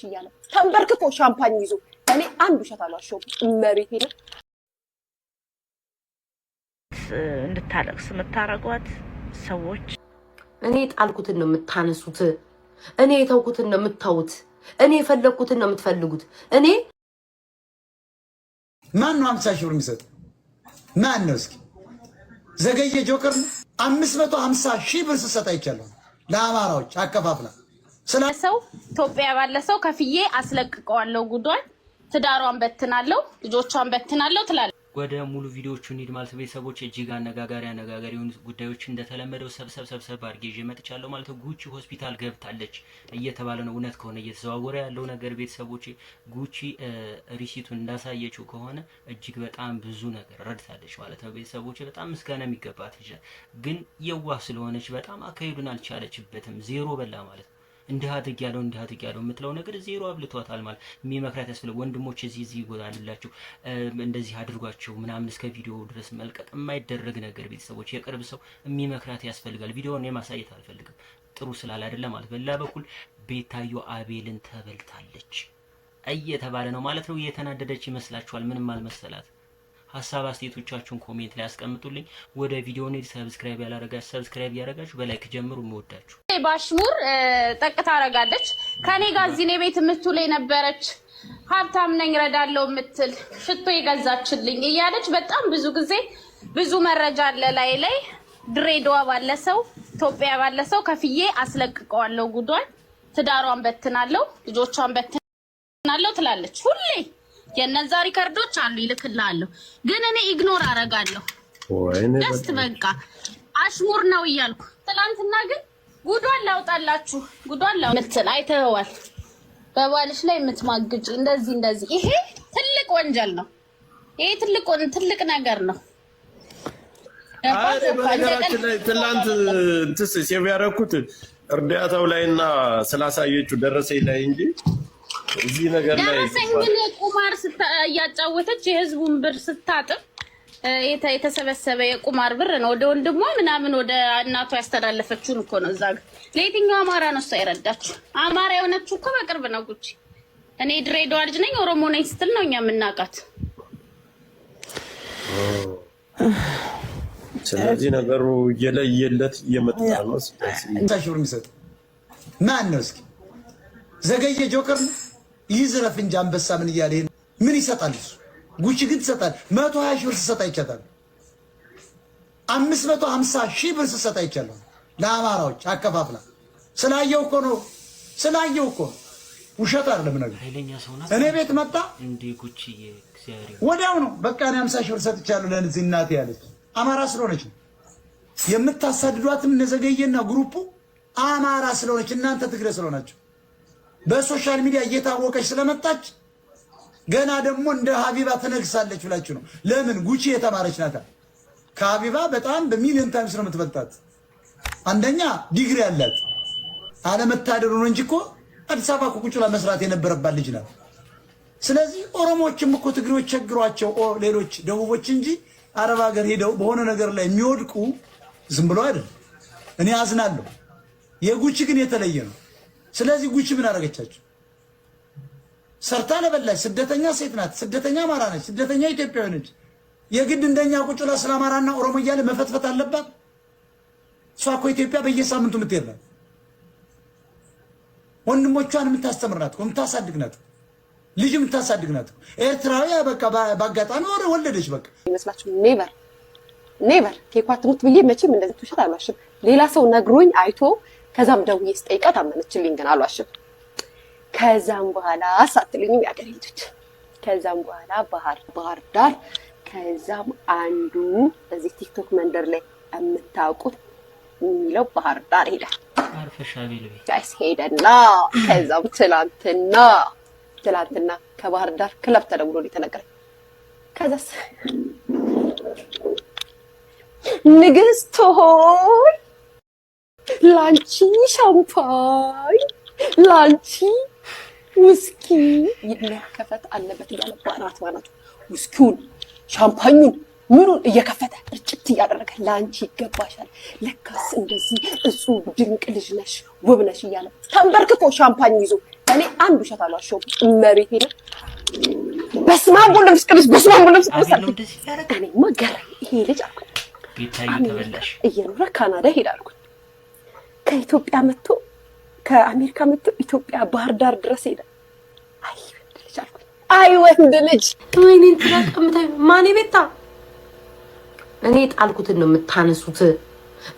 እያለ ተንበርክኮ ሻምፓኝ ይዞ እኔ አንድ ውሸት አልዋሸሁም። እመቤቴ ነው እንድታለቅስ የምታረጓት ሰዎች እኔ ጣልኩትን ነው የምታነሱት። እኔ የተውኩትን ነው የምታውት። እኔ የፈለኩትን ነው የምትፈልጉት። እኔ ማን ነው 50 ሺህ ብር የሚሰጥ? ማን ነው? እስኪ ዘገየ ጆከር 550 ሺህ ብር ሲሰጥ አይቻለሁ ለአማራዎች አከፋፍላ ሰው ኢትዮጵያ ባለ ሰው ከፍዬ አስለቅቀዋለሁ። ጉዷን ትዳሯን በትናለሁ፣ ልጆቿን በትናለሁ ትላለች። ወደ ሙሉ ቪዲዮቹ እንሂድ ማለት ቤተሰቦች እጅግ አነጋጋሪ የሆኑ ጉዳዮች እንደተለመደው ሰብሰብ አድርጌ ይዤ መጥቻለሁ ማለት ነው። ጉቺ ሆስፒታል ገብታለች እየተባለ ነው። እውነት ከሆነ እየተዘዋወረ ያለው ነገር ቤተሰቦች ጉቺ ሪሲቱን እንዳሳየችው ከሆነ እጅግ በጣም ብዙ ነገር ረድታለች ማለት ነው። ቤተሰቦች በጣም ምስጋና የሚገባት ልጅ ግን የዋህ ስለሆነች በጣም አካሄዱን አልቻለችበትም። ዜሮ በላ ማለት ነው። እንዲህ አድርጊያለሁ የምትለው ነገር ዜሮ አብልቷታል ማለት የሚመክራት ያስፈልግ ወንድሞች እዚህ ይጎዳልላችሁ እንደዚህ አድርጓቸው ምናምን እስከ ቪዲዮ ድረስ መልቀቅ የማይደረግ ነገር ቤተሰቦች የቅርብ ሰው የሚመክራት ያስፈልጋል። ቪዲዮውን የማሳየት አልፈልግም ጥሩ ስላል አይደለም ማለት። በሌላ በኩል ቤታዮ አቤልን ተበልታለች እየተባለ ነው ማለት ነው። እየተናደደች ይመስላችኋል? ምንም አልመሰላት። ሐሳብ አስተያየቶቻችሁን ኮሜንት ላይ አስቀምጡልኝ። ወደ ቪዲዮውን ሰብስክራይብ ያላረጋችሁ ሰብስክራይብ ያረጋችሁ በላይክ ጀምሩ። እንወዳችሁ። ባሽሙር ጠቅታ አረጋለች ከኔ ጋር እዚህ ነው ቤት የምትውል የነበረች ሀብታም ነኝ ረዳለው የምትል ሽቶ የገዛችልኝ እያለች በጣም ብዙ ጊዜ ብዙ መረጃ አለ ላይ ድሬዳዋ ባለ ሰው ኢትዮጵያ ባለ ሰው ከፍዬ አስለቅቀዋለሁ። ጉዷን ትዳሯን በትናለሁ፣ ልጆቿን በትናለሁ ትላለች ሁሌ። የነዛ ሪከርዶች አሉ ይልክልሃለሁ፣ ግን እኔ ኢግኖር አረጋለሁ። ደስት በቃ አሽሙር ነው እያልኩ ትላንትና ግን ጉዷን ላውጣላችሁ ጉዷን ምትል አይተኸዋል። በባልሽ ላይ የምትማግጪ እንደዚህ ይሄ ትልቅ ወንጀል ነው። ይሄ ትልቅ ነገር ነው። በነገራችን ላይ ትላንት እንትስ ሴቭ ያደረኩት እርዳታው ላይና ስላሳየችው ደረሰኝ ላይ እንጂ እዚህ ነገር ላይ ደረሰኝ ግን ቁማር እያጫወተች የህዝቡን ብር ስታጥብ የተሰበሰበ የቁማር ብር ነው። ወደ ወንድሟ ምናምን ወደ እናቷ ያስተላለፈችውን እኮ ነው። እዛ ለየትኛው አማራ ነው እሷ የረዳችው? አማራ የሆነችው እኮ በቅርብ ነው ጉቺ። እኔ ድሬዳዋ ልጅ ነኝ ኦሮሞ ነኝ ስትል ነው እኛ የምናውቃት። ስለዚህ ነገሩ እየለየለት እየመጣ ነው። ታሽብር የሚሰጥ ማን ነው? እስኪ ዘገየ ጆከር ይዝረፍ እንጂ አንበሳ ምን እያለ ምን ይሰጣል እሱ? ጉቺ ግን ትሰጣል። 120 ሺህ ብር ሲሰጥ አይቻታል። 550 ሺህ ብር ሲሰጥ አይቻለሁ ለአማራዎች አከፋፍላ። ስላየው እኮ ነው ውሸት አይደለም ነገር። እኔ ቤት መጣ እንዴ ጉቺ እግዚአብሔር ወዲያው ነው በቃ እኔ 50 ሺህ ብር ሰጥቻለሁ ለዚህ እናቴ ያለች። አማራ ስለሆነች ነው የምታሳድዷትም። ነዘገየና ግሩፑ አማራ ስለሆነች እናንተ ትግሬ ስለሆናችሁ በሶሻል ሚዲያ እየታወቀች ስለመጣች ገና ደግሞ እንደ ሀቢባ ተነግሳለች ብላችሁ ነው። ለምን? ጉቺ የተማረች ናታ። ከሀቢባ በጣም በሚሊዮን ታይምስ ነው የምትበልጣት። አንደኛ ዲግሪ ያላት አለመታደሩ ነው እንጂ እኮ አዲስ አበባ እኮ ቁጭ ብላ መስራት የነበረባት ልጅ ናት። ስለዚህ ኦሮሞዎችም እኮ ትግሬዎች ቸግሯቸው ሌሎች ደቡቦች እንጂ አረብ ሀገር ሄደው በሆነ ነገር ላይ የሚወድቁ ዝም ብሎ አይደል። እኔ አዝናለሁ። የጉቺ ግን የተለየ ነው። ስለዚህ ጉቺ ምን አደረገቻችሁ? ሰርታ ለበላች ስደተኛ ሴት ናት። ስደተኛ አማራ ነች። ስደተኛ ኢትዮጵያዊ ነች። የግድ እንደኛ ቁጭ ብላ ስለ አማራና ኦሮሞ እያለ መፈትፈት አለባት? እሷ እኮ ኢትዮጵያ በየሳምንቱ የምትሄድ ናት። ወንድሞቿን የምታስተምር ናት፣ የምታሳድግ ናት፣ ልጅ የምታሳድግ ናት። ኤርትራዊ በቃ በአጋጣሚ ወለደች። በቃ ይመስላችሁ? ኔቨር ኬኳ ትሙት ብዬ መቼም እንደዚህ ውሸት አልዋሽም። ሌላ ሰው ነግሮኝ አይቶ ከዛም ደውዬ ስጠይቃት አመነችልኝ፣ ግን አልዋሽም። ከዛም በኋላ ሳትልኝም ያገር ሄደች። ከዛም በኋላ ባህር ዳር፣ ከዛም አንዱ በዚህ ቲክቶክ መንደር ላይ የምታውቁት የሚለው ባህር ዳር ሄደ። ጋይስ ሄደና ከዛም ትላንትና ከባህር ዳር ክለብ ተደውሎ የተነገረኝ። ከዛስ ንግስት ሆይ ላንቺ ሻምፓኝ ላንቺ ውስኪ የሚያከፈት አለበት እያለ ባናቱ ውስኪውን ሻምፓኙን ምኑን እየከፈተ እርጭት እያደረገ ላንቺ ይገባሻል፣ ለካስ እንደዚህ እጹብ ድንቅ ልጅ ነሽ፣ ውብ ነሽ እያለ ተንበርክኮ ሻምፓኝ ይዞ እኔ አንድ ውሸት አልዋሸሁም። እመቤቴ ነው። በስመ አብ ወወልድ ወመንፈስ ቅዱስ በስመ አብ ወወልድ ወመንፈስ ቅዱስ። እኔማ ገረመኝ ይሄ ልጅ አልኩኝ። እየኖረ ካናዳ ሄድ አልኩኝ። ከኢትዮጵያ መጥቶ ከአሜሪካ መጥቶ ኢትዮጵያ ባህር ዳር ድረስ ሄደ። አይ ወንድ ልጅ አልኩኝ። አይ ወንድ ልጅ ወይኔ እንትና ቀምታይ ማን ቤታ እኔ ጣልኩትን ነው የምታነሱት።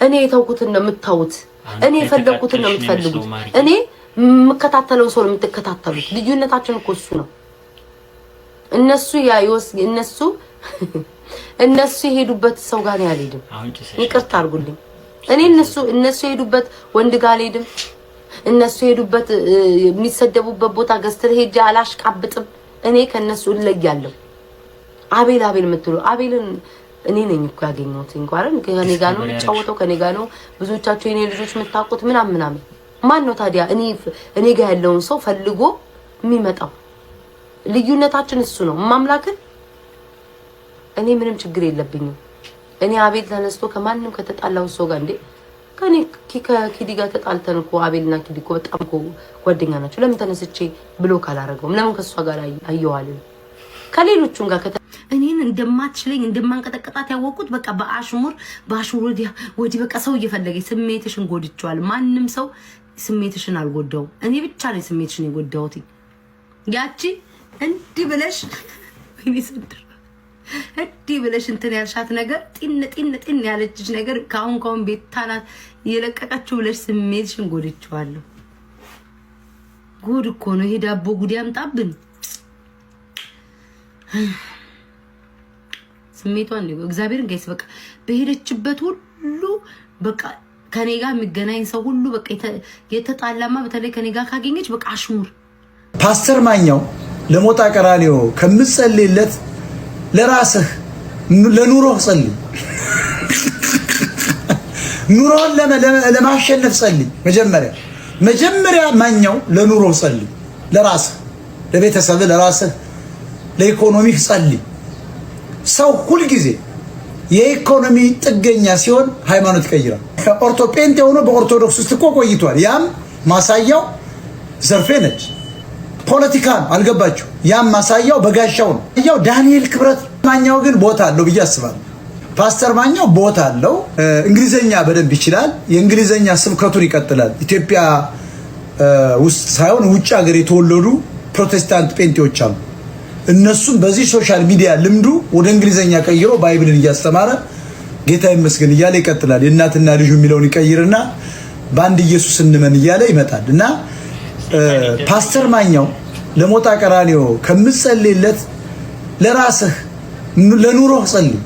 እኔ የተውኩትን ነው የምታውት። እኔ የፈለኩትን ነው የምትፈልጉት። እኔ የምከታተለው ሰው ነው የምትከታተሉት። ልዩነታችን እኮ እሱ ነው። እነሱ ያዩስ እነሱ የሄዱበት ሰው ጋር ነው ያልሄድም። ይቅርታ አድርጉልኝ። እኔ እነሱ የሄዱበት ወንድ ጋር አልሄድም። እነሱ የሄዱበት የሚሰደቡበት ቦታ ገዝተህ ሄጄ አላሽቃብጥም። እኔ ከነሱ እለያለሁ። አቤል የምትሉ አቤልን እኔ ነኝ እኮ ያገኘሁት። እንኳን ከኔ ጋር ነው የሚጫወተው፣ ከኔ ጋር ነው ብዙዎቻችሁ የኔ ልጆች የምታውቁት ምናምን። ማን ነው ታዲያ እኔ ጋር ያለውን ሰው ፈልጎ የሚመጣው? ልዩነታችን እሱ ነው። ማምላክን እኔ ምንም ችግር የለብኝም። እኔ አቤል ተነስቶ ከማንም ከተጣላው ሰው ጋር እንዴ ከኪዲ ጋር ተጣልተን እኮ አቤልና ኪዲ እኮ በጣም እኮ ጓደኛ ናቸው። ለምን ተነስቼ ብሎ ካላረገውም ለምን ከሷ ጋር አየዋለሁ? ከሌሎቹም ጋር እኔን እንደማትችለኝ እንደማንቀጠቀጣት ያወቁት በቃ በአሽሙር ወዲህ በቃ ሰው እየፈለገ ስሜትሽን ጎድቻለሁ። ማንም ሰው ስሜትሽን አልጎዳውም። እኔ ብቻ ነኝ ስሜትሽን የጎዳሁት። ያቺ እንዲህ ብለሽ ወይኔ ሰንደር እንዲህ ብለሽ እንትን ያልሻት ነገር ጢን ያለችሽ ነገር ካሁን ቤታናት እየለቀቀችው ብለሽ ስሜትሽን ጎድቻለሁ። ጉድ እኮ ነው ይሄ ዳቦ ጉድ ያምጣብን። ስሜቷን ነው እግዚአብሔርን ጋይስ በቃ በሄደችበት ሁሉ በቃ ከኔ ጋር የሚገናኝ ሰው ሁሉ በቃ የተጣላማ በተለይ ከኔ ጋር ካገኘች በቃ አሽሙር። ፓስተር ማኛው ለሞጣ ቀራኒዮ ከምትጸልይለት ለራስህ ለኑሮህ ጸልይ። ኑሮን ለማሸነፍ ጸልይ። መጀመሪያ ማኛው ለኑሮህ ጸልይ። ለራስህ፣ ለቤተሰብህ፣ ለራስህ፣ ለኢኮኖሚህ ጸልይ። ሰው ሁሉ ጊዜ የኢኮኖሚ ጥገኛ ሲሆን ሃይማኖት ይቀይራል። ኦርቶጴንት የሆነ በኦርቶዶክስ ውስጥ እኮ ቆይቷል። ያም ማሳያው ዘርፌ ነች። ፖለቲካ አልገባችሁ። ያም ማሳያው በጋሻው ነው። ያው ዳንኤል ክብረት ማኛው ግን ቦታ አለው ብዬ አስባለሁ። ፓስተር ማኛው ቦታ አለው። እንግሊዘኛ በደንብ ይችላል። የእንግሊዘኛ ስብከቱን ይቀጥላል። ኢትዮጵያ ውስጥ ሳይሆን ውጭ ሀገር የተወለዱ ፕሮቴስታንት ጴንጤዎች አሉ። እነሱም በዚህ ሶሻል ሚዲያ ልምዱ ወደ እንግሊዘኛ ቀይሮ ባይብልን እያስተማረ ጌታ ይመስገን እያለ ይቀጥላል። የእናትና ልጁ የሚለውን ይቀይርና በአንድ ኢየሱስ እንመን እያለ ይመጣል። እና ፓስተር ማኛው ለሞጣ ቀራኒዮ ከምትጸልይለት ለራስህ ለኑሮህ ጸልይ።